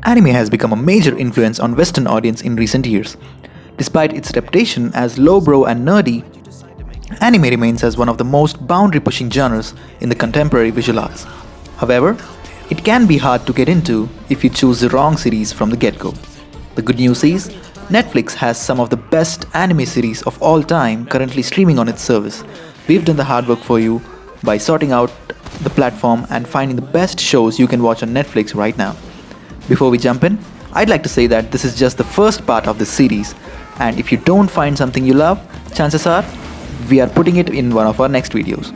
Anime has become a major influence on Western audience in recent years. Despite its reputation as lowbrow and nerdy, anime remains as one of the most boundary-pushing genres in the contemporary visual arts. However, it can be hard to get into if you choose the wrong series from the get-go. The good news is, Netflix has some of the best anime series of all time currently streaming on its service. We've done the hard work for you by sorting out the platform and finding the best shows you can watch on Netflix right now. Before we jump in, I'd like to say that this is just the first part of this series, and if you don't find something you love, chances are we are putting it in one of our next videos.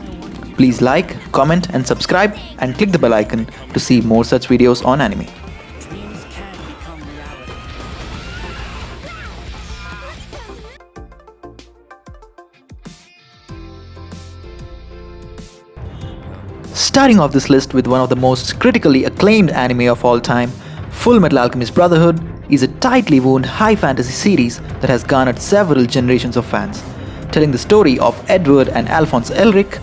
Please like, comment and subscribe and click the bell icon to see more such videos on anime. Starting off this list with one of the most critically acclaimed anime of all time, Fullmetal Alchemist Brotherhood is a tightly wound high fantasy series that has garnered several generations of fans. Telling the story of Edward and Alphonse Elric,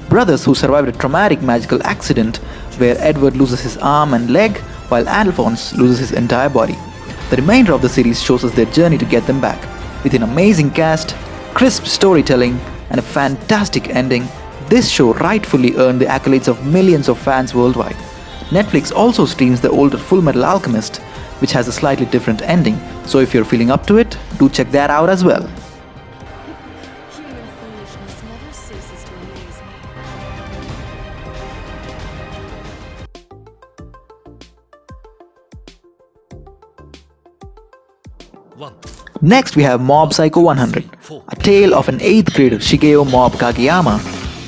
brothers who survived a traumatic magical accident where Edward loses his arm and leg while Alphonse loses his entire body. The remainder of the series shows us their journey to get them back. With an amazing cast, crisp storytelling, and a fantastic ending, this show rightfully earned the accolades of millions of fans worldwide. Netflix also streams the older Fullmetal Alchemist, which has a slightly different ending, so if you're feeling up to it, do check that out as well. Human foolishness never ceases to amaze me. Next we have Mob Psycho 100, a tale of an 8th grader Shigeo Mob Kageyama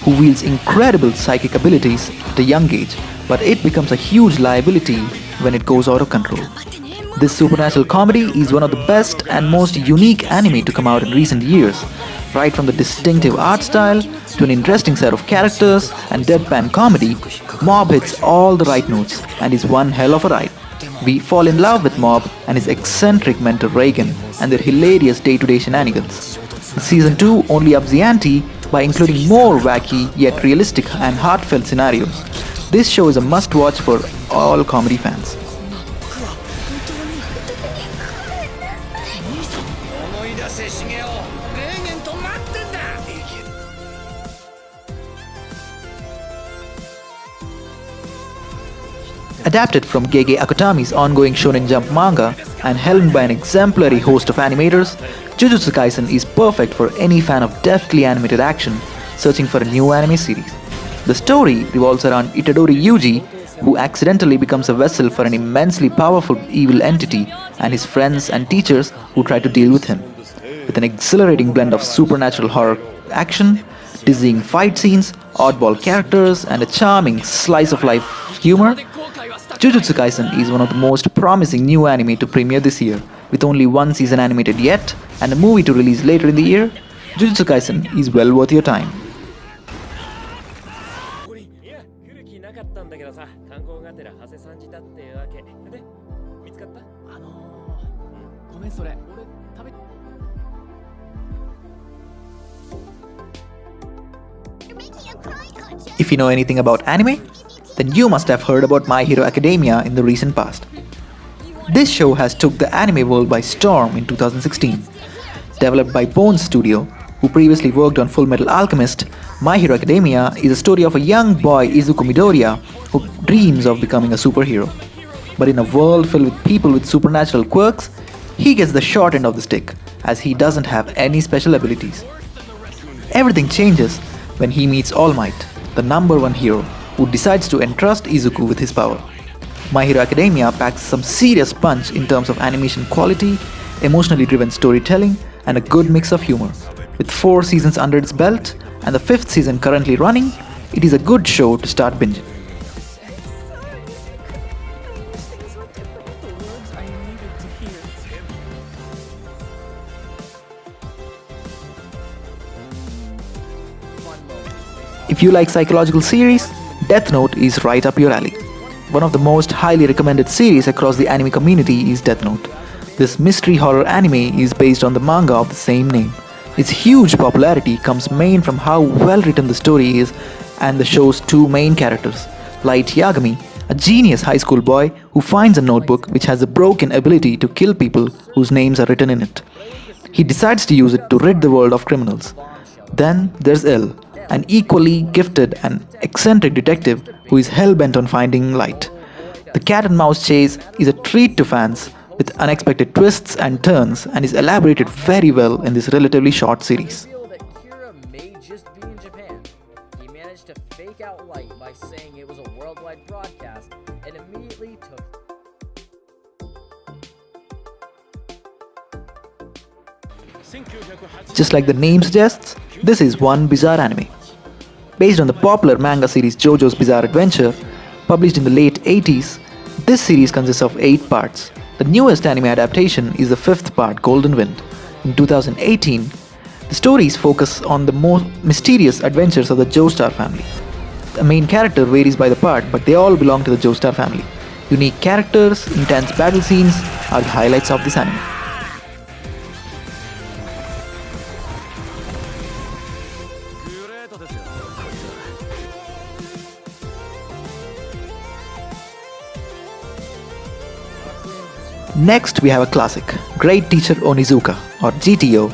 who wields incredible psychic abilities at a young age, but it becomes a huge liability when it goes out of control. This supernatural comedy is one of the best and most unique anime to come out in recent years, right from the distinctive art style to an interesting set of characters and deadpan comedy. Mob hits all the right notes and is one hell of a ride. We fall in love with Mob and his eccentric mentor Reagan and their hilarious day-to-day shenanigans. Season 2 only ups the ante by including more wacky yet realistic and heartfelt scenarios. This show is a must-watch for all comedy fans. Adapted from Gege Akutami's ongoing Shonen Jump manga and helmed by an exemplary host of animators, Jujutsu Kaisen is perfect for any fan of deftly animated action searching for a new anime series. The story revolves around Itadori Yuji, who accidentally becomes a vessel for an immensely powerful evil entity, and his friends and teachers who try to deal with him. With an exhilarating blend of supernatural horror action, dizzying fight scenes, oddball characters, and a charming slice-of-life humor, Jujutsu Kaisen is one of the most promising new anime to premiere this year. With only one season animated yet and a movie to release later in the year, Jujutsu Kaisen is well worth your time. If you know anything about anime, then you must have heard about My Hero Academia in the recent past. This show has took the anime world by storm in 2016. Developed by Bones Studio, who previously worked on Fullmetal Alchemist, My Hero Academia is a story of a young boy Izuku Midoriya who dreams of becoming a superhero. But in a world filled with people with supernatural quirks, he gets the short end of the stick as he doesn't have any special abilities. Everything changes when he meets All Might, the number one hero, who decides to entrust Izuku with his power. My Hero Academia packs some serious punch in terms of animation quality, emotionally driven storytelling, and a good mix of humor. With 4 seasons under its belt and the 5th season currently running, it is a good show to start binging. If you like psychological series, Death Note is right up your alley. One of the most highly recommended series across the anime community is Death Note. This mystery horror anime is based on the manga of the same name. Its huge popularity comes main from how well written the story is and the show's 2 main characters, Light Yagami a genius high school boy who finds a notebook which has a broken ability to kill people whose names are written in it. He decides to use it to rid the world of criminals. Then there's Elle, an equally gifted and eccentric detective who is hell bent on finding light. The cat and mouse chase is a treat to fans with unexpected twists and turns and is elaborated very well in this relatively short series. Reveal that Kira may just be in Japan. He managed to fake out light by saying it was a worldwide broadcast and immediately took. Just like the name suggests, this is one bizarre anime. Based on the popular manga series Jojo's Bizarre Adventure, published in the late 80s, this series consists of 8 parts. The newest anime adaptation is the 5th part, Golden Wind. In 2018, the stories focus on the more mysterious adventures of the Joestar family. The main character varies by the part, but they all belong to the Joestar family. Unique characters, intense battle scenes are the highlights of this anime. Next, we have a classic. Great Teacher Onizuka, or GTO,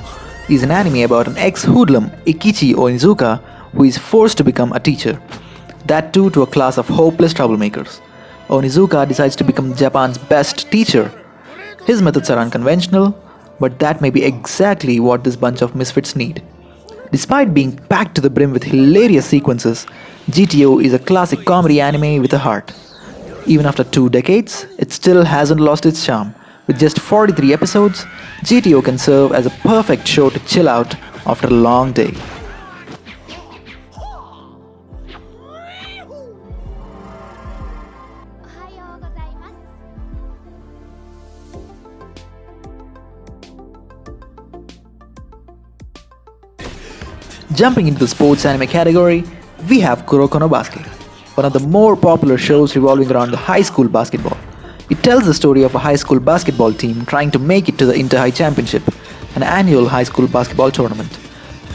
is an anime about an ex-hoodlum, Ikichi Onizuka, who is forced to become a teacher. That too to a class of hopeless troublemakers. Onizuka decides to become Japan's best teacher. His methods are unconventional, but that may be exactly what this bunch of misfits need. Despite being packed to the brim with hilarious sequences, GTO is a classic comedy anime with a heart. Even after 2 decades, it still hasn't lost its charm. With just 43 episodes, GTO can serve as a perfect show to chill out after a long day. Jumping into the sports anime category, we have Kuroko No Basket, one of the more popular shows revolving around the high school basketball. It tells the story of a high school basketball team trying to make it to the Inter-High Championship, an annual high school basketball tournament.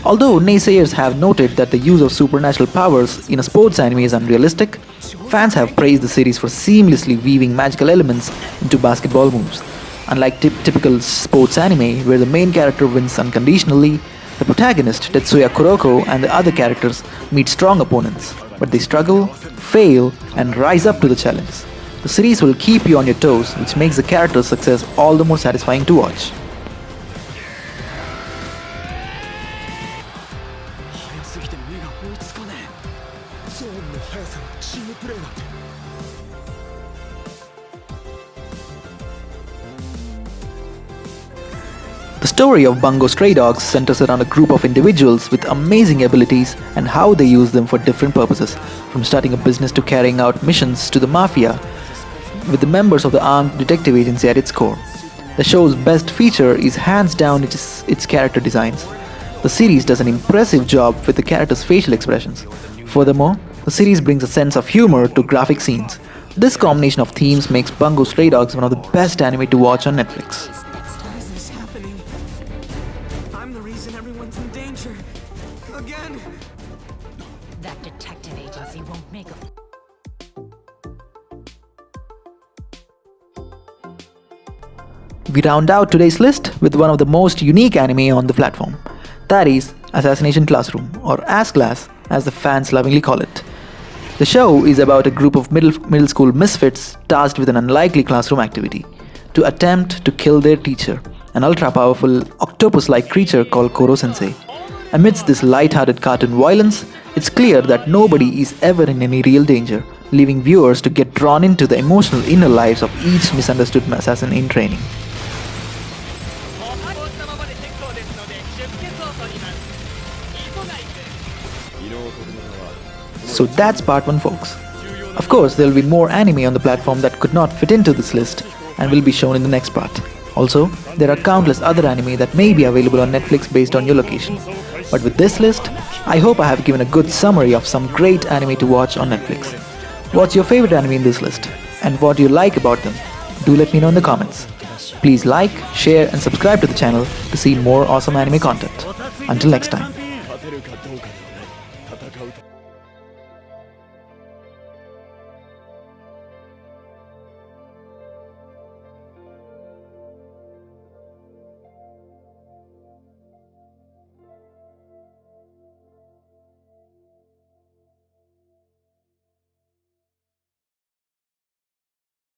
Although naysayers have noted that the use of supernatural powers in a sports anime is unrealistic, fans have praised the series for seamlessly weaving magical elements into basketball moves. Unlike typical sports anime, where the main character wins unconditionally, the protagonist, Tetsuya Kuroko, and the other characters meet strong opponents, but they struggle, fail, and rise up to the challenge. The series will keep you on your toes, which makes the character's success all the more satisfying to watch. The story of Bungou Stray Dogs centers around a group of individuals with amazing abilities and how they use them for different purposes, from starting a business to carrying out missions to the mafia, with the members of the armed detective agency at its core. The show's best feature is hands down its character designs. The series does an impressive job with the characters' facial expressions. Furthermore, the series brings a sense of humor to graphic scenes. This combination of themes makes Bungou Stray Dogs one of the best anime to watch on Netflix. Why is this happening? I'm the reason everyone's in danger. Again! That detective agency won't make a... We round out today's list with one of the most unique anime on the platform. That is Assassination Classroom, or ASClass as the fans lovingly call it. The show is about a group of middle school misfits tasked with an unlikely classroom activity: to attempt to kill their teacher, an ultra-powerful octopus-like creature called Koro-sensei. Amidst this light-hearted cartoon violence, it's clear that nobody is ever in any real danger, leaving viewers to get drawn into the emotional inner lives of each misunderstood assassin in training. So that's part 1, folks. Of course, there will be more anime on the platform that could not fit into this list and will be shown in the next part. Also, there are countless other anime that may be available on Netflix based on your location. But with this list, I hope I have given a good summary of some great anime to watch on Netflix. What's your favorite anime in this list? And what do you like about them? Do let me know in the comments. Please like, share and subscribe to the channel to see more awesome anime content. Until next time.